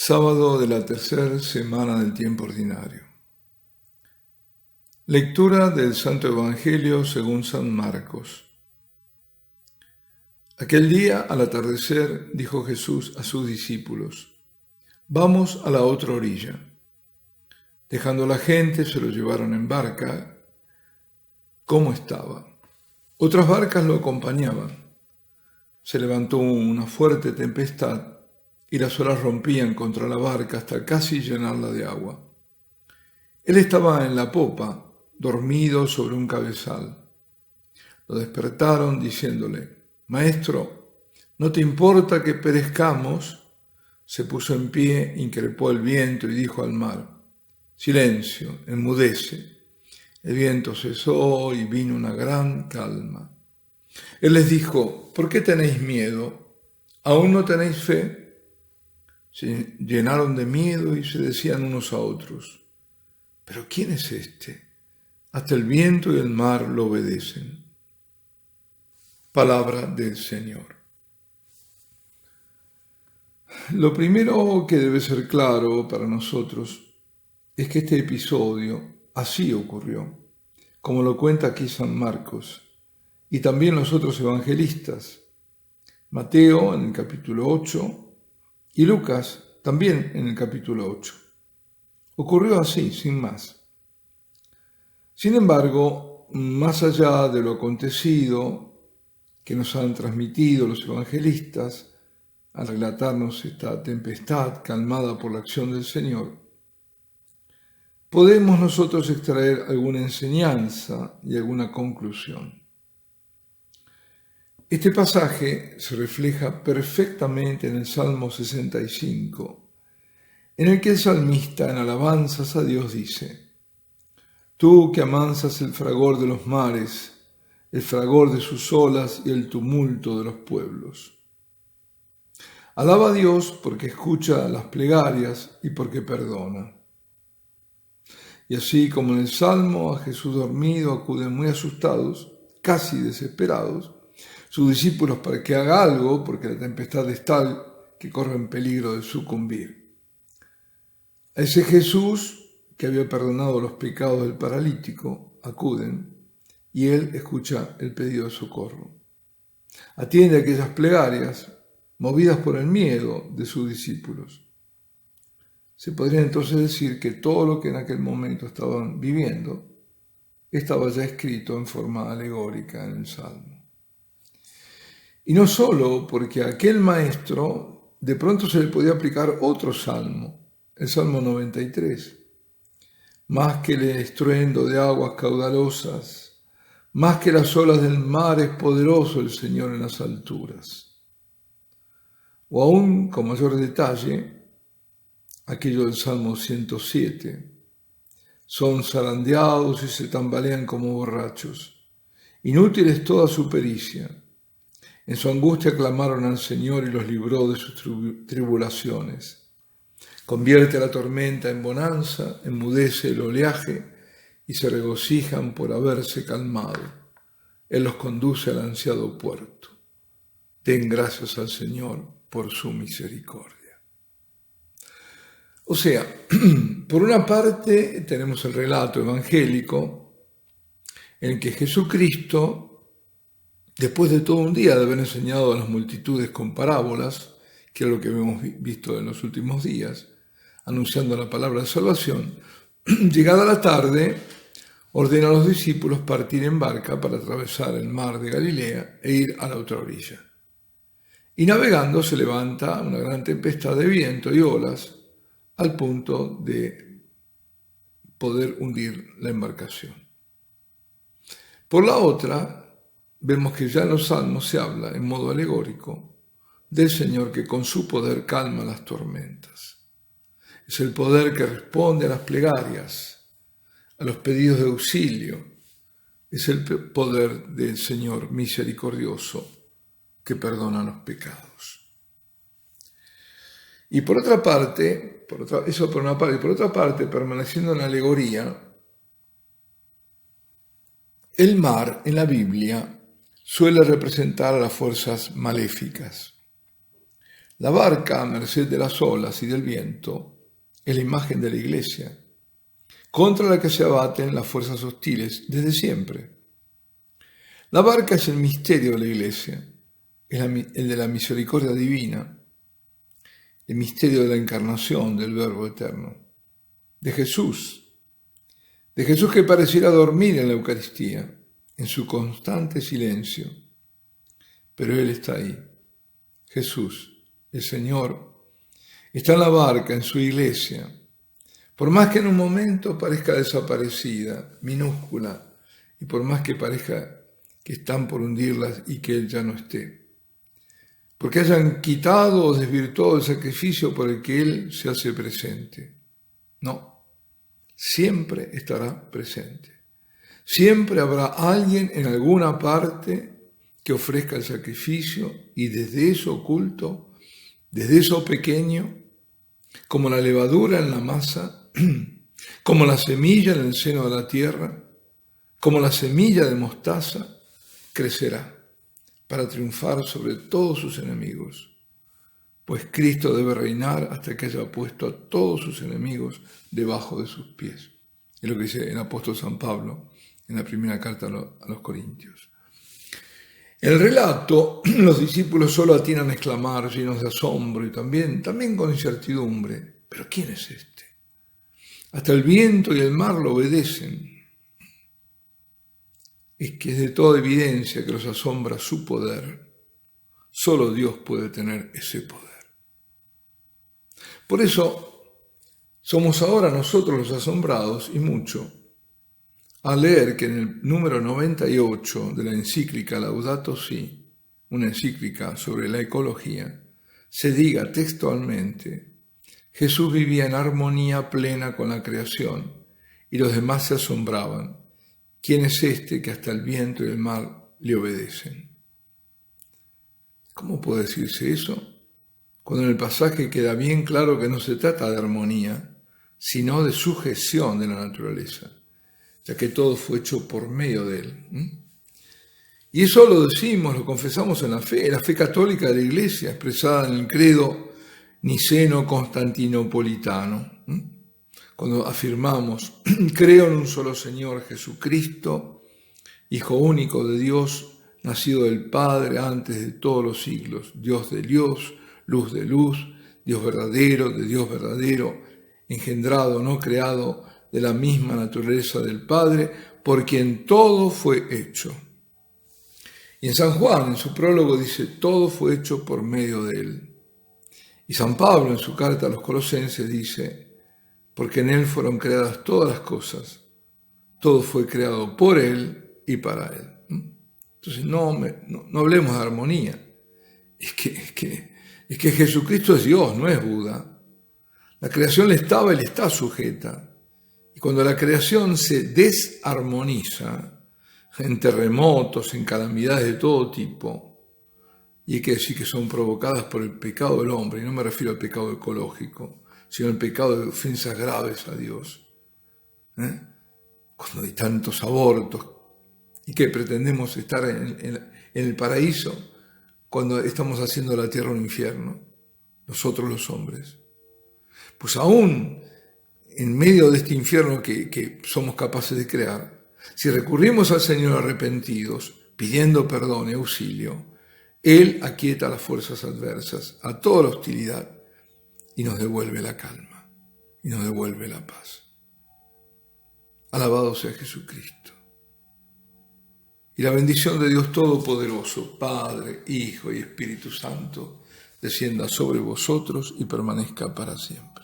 Sábado de la tercera semana del tiempo ordinario. Lectura del Santo Evangelio según San Marcos. Aquel día, al atardecer, dijo Jesús a sus discípulos: «Vamos a la otra orilla». Dejando a la gente, se lo llevaron en barca, como estaba. Otras barcas lo acompañaban. Se levantó una fuerte tempestad y las olas rompían contra la barca hasta casi llenarla de agua. Él estaba en la popa, dormido sobre un cabezal. Lo despertaron diciéndole: «Maestro, ¿no te importa que perezcamos?». Se puso en pie, increpó el viento y dijo al mar: «Silencio, enmudece». El viento cesó y vino una gran calma. Él les dijo: «¿Por qué tenéis miedo? ¿Aún no tenéis fe?». Se llenaron de miedo y se decían unos a otros: «¿Pero quién es este? Hasta el viento y el mar lo obedecen». Palabra del Señor. Lo primero que debe ser claro para nosotros es que este episodio así ocurrió, como lo cuenta aquí San Marcos y también los otros evangelistas, Mateo en el capítulo 8 y Lucas también en el capítulo 8. Ocurrió así, sin más. Sin embargo, más allá de lo acontecido que nos han transmitido los evangelistas al relatarnos esta tempestad calmada por la acción del Señor, podemos nosotros extraer alguna enseñanza y alguna conclusión. Este pasaje se refleja perfectamente en el Salmo 65, en el que el salmista en alabanzas a Dios dice: «Tú que amansas el fragor de los mares, el fragor de sus olas y el tumulto de los pueblos». Alaba a Dios porque escucha las plegarias y porque perdona. Y así como en el Salmo, a Jesús dormido acuden muy asustados, casi desesperados, sus discípulos para que haga algo, porque la tempestad es tal que corre en peligro de sucumbir. A ese Jesús, que había perdonado los pecados del paralítico, acuden y él escucha el pedido de socorro. Atiende a aquellas plegarias movidas por el miedo de sus discípulos. Se podría entonces decir que todo lo que en aquel momento estaban viviendo estaba ya escrito en forma alegórica en el Salmo. Y no solo porque a aquel maestro de pronto se le podía aplicar otro salmo, el Salmo 93. Más que el estruendo de aguas caudalosas, más que las olas del mar, es poderoso el Señor en las alturas. O aún con mayor detalle, aquello del Salmo 107. Son zarandeados y se tambalean como borrachos. Inútil es toda su pericia. En su angustia clamaron al Señor y los libró de sus tribulaciones. Convierte la tormenta en bonanza, enmudece el oleaje y se regocijan por haberse calmado. Él los conduce al ansiado puerto. Den gracias al Señor por su misericordia. O sea, por una parte tenemos el relato evangélico en el que Jesucristo, después de todo un día de haber enseñado a las multitudes con parábolas, que es lo que hemos visto en los últimos días, anunciando la palabra de salvación, llegada la tarde, ordena a los discípulos partir en barca para atravesar el mar de Galilea e ir a la otra orilla. Y navegando se levanta una gran tempestad de viento y olas al punto de poder hundir la embarcación. Por la otra, vemos que ya en los salmos se habla en modo alegórico del Señor que con su poder calma las tormentas. Es el poder que responde a las plegarias, a los pedidos de auxilio. Es el poder del Señor misericordioso que perdona los pecados. Y por otra parte, permaneciendo en la alegoría, el mar en la Biblia suele representar a las fuerzas maléficas. La barca, a merced de las olas y del viento, es la imagen de la Iglesia, contra la que se abaten las fuerzas hostiles desde siempre. La barca es el misterio de la Iglesia, es el de la misericordia divina, el misterio de la encarnación del Verbo eterno, de Jesús que pareciera dormir en la Eucaristía, en su constante silencio, pero Él está ahí. Jesús, el Señor, está en la barca, en su Iglesia, por más que en un momento parezca desaparecida, minúscula, y por más que parezca que están por hundirlas y que Él ya no esté. Porque hayan quitado o desvirtuado el sacrificio por el que Él se hace presente. No, siempre estará presente. Siempre habrá alguien en alguna parte que ofrezca el sacrificio y desde eso oculto, desde eso pequeño, como la levadura en la masa, como la semilla en el seno de la tierra, como la semilla de mostaza, crecerá para triunfar sobre todos sus enemigos, pues Cristo debe reinar hasta que haya puesto a todos sus enemigos debajo de sus pies. Es lo que dice el apóstol San Pablo en la primera carta a los Corintios. En el relato, los discípulos solo atinan a exclamar, llenos de asombro y también con incertidumbre, ¿pero quién es este? Hasta el viento y el mar lo obedecen. Es que es de toda evidencia que los asombra su poder. Solo Dios puede tener ese poder. Por eso somos ahora nosotros los asombrados, y mucho, al leer que en el número 98 de la encíclica Laudato Si, una encíclica sobre la ecología, se diga textualmente: Jesús vivía en armonía plena con la creación y los demás se asombraban. ¿Quién es este que hasta el viento y el mar le obedecen? ¿Cómo puede decirse eso? Cuando en el pasaje queda bien claro que no se trata de armonía, sino de sujeción de la naturaleza, ya que todo fue hecho por medio de Él. Y eso lo decimos, lo confesamos en la fe católica de la Iglesia, expresada en el credo niceno-constantinopolitano. Cuando afirmamos, creo en un solo Señor Jesucristo, Hijo único de Dios, nacido del Padre antes de todos los siglos, Dios de Dios, luz de luz, Dios verdadero de Dios verdadero, engendrado, no creado, de la misma naturaleza del Padre, por quien todo fue hecho. Y en San Juan, en su prólogo, dice, todo fue hecho por medio de Él. Y San Pablo, en su carta a los Colosenses, dice, porque en Él fueron creadas todas las cosas, todo fue creado por Él y para Él. Entonces no hablemos de armonía, es que Jesucristo es Dios, no es Buda. La creación le estaba y le está sujeta. Y cuando la creación se desarmoniza en terremotos, en calamidades de todo tipo, y hay que decir que son provocadas por el pecado del hombre, y no me refiero al pecado ecológico, sino al pecado de ofensas graves a Dios. Cuando hay tantos abortos, y que pretendemos estar en el paraíso, cuando estamos haciendo la tierra un infierno, nosotros los hombres. Pues aún en medio de este infierno que somos capaces de crear, si recurrimos al Señor arrepentidos, pidiendo perdón y auxilio, Él aquieta las fuerzas adversas, a toda la hostilidad, y nos devuelve la calma, y nos devuelve la paz. Alabado sea Jesucristo. Y la bendición de Dios Todopoderoso, Padre, Hijo y Espíritu Santo, descienda sobre vosotros y permanezca para siempre.